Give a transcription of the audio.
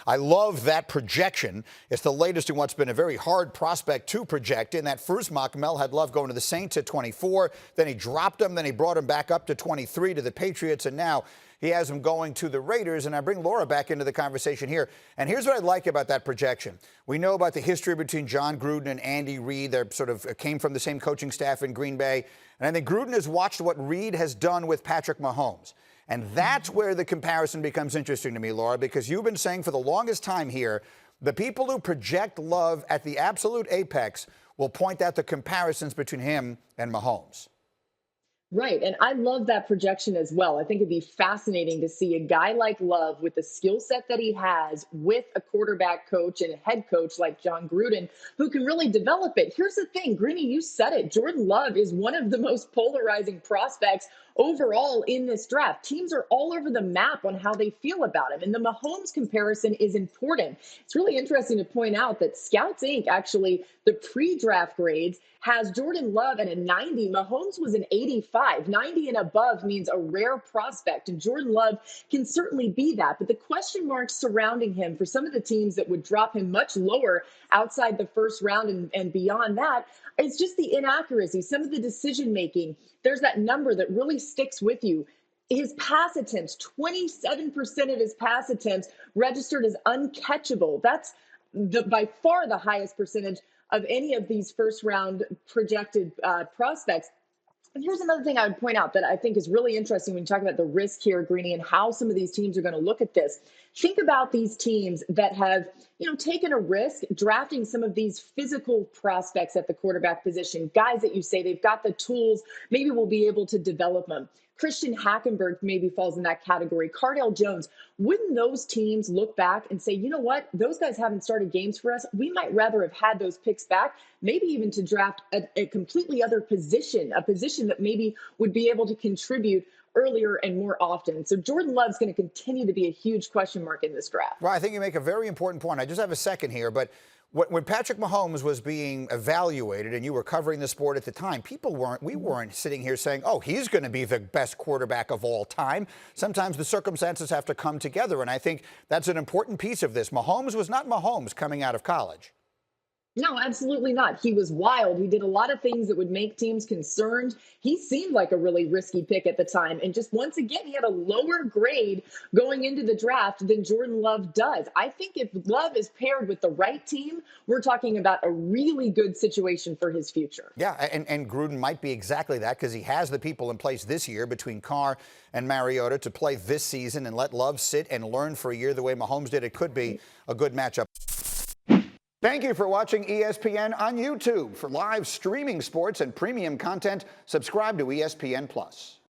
I love that projection. It's the latest in what's been a very hard prospect to project. In that first mock, Mel had Love going to the Saints at 24. Then he dropped him. Then he brought him back up to 23 to the Patriots. And now he has him going to the Raiders. And I bring Laura back into the conversation here. And here's what I like about that projection. We know about the history between John Gruden and Andy Reid. They sort of came from the same coaching staff in Green Bay. And I think Gruden has watched what Reid has done with Patrick Mahomes. And that's where the comparison becomes interesting to me, Laura, because you've been saying for the longest time here, the people who project Love at the absolute apex will point out the comparisons between him and Mahomes. Right. And I love that projection as well. I think it'd be fascinating to see a guy like Love with the skill set that he has with a quarterback coach and a head coach like John Gruden who can really develop it. Here's the thing, Greeny, you said it. Jordan Love is one of the most polarizing prospects overall in this draft. Teams are all over the map on how they feel about him. And the Mahomes comparison is important. It's really interesting to point out that Scouts Inc. actually, the pre-draft grades, has Jordan Love at a 90. Mahomes was an 85. 90 and above means a rare prospect, and Jordan Love can certainly be that. But the question marks surrounding him for some of the teams that would drop him much lower outside the first round and beyond that, it's just the inaccuracy, some of the decision-making. There's that number that really sticks with you. His pass attempts, 27% of his pass attempts registered as uncatchable. That's by far the highest percentage of any of these first-round projected prospects. And here's another thing I would point out that I think is really interesting when you talk about the risk here, Greeny, and how some of these teams are going to look at this. Think about these teams that have, taken a risk drafting some of these physical prospects at the quarterback position, guys that you say they've got the tools, maybe we'll be able to develop them. Christian Hackenberg maybe falls in that category. Cardale Jones. Wouldn't those teams look back and say, you know what, those guys haven't started games for us. We might rather have had those picks back, maybe even to draft a completely other position, a position that maybe would be able to contribute earlier and more often. So Jordan Love's going to continue to be a huge question mark in this draft. Well, I think you make a very important point. I just have a second here, but when Patrick Mahomes was being evaluated and you were covering the sport at the time, we weren't sitting here saying, oh, he's going to be the best quarterback of all time. Sometimes the circumstances have to come together, and I think that's an important piece of this. Mahomes was not Mahomes coming out of college. No, absolutely not. He was wild. He did a lot of things that would make teams concerned. He seemed like a really risky pick at the time. And just once again, he had a lower grade going into the draft than Jordan Love does. I think if Love is paired with the right team, we're talking about a really good situation for his future. Yeah, and Gruden might be exactly that because he has the people in place this year between Carr and Mariota to play this season and let Love sit and learn for a year the way Mahomes did. It could be a good matchup. Thank you for watching ESPN on YouTube. For live streaming sports and premium content, subscribe to ESPN+.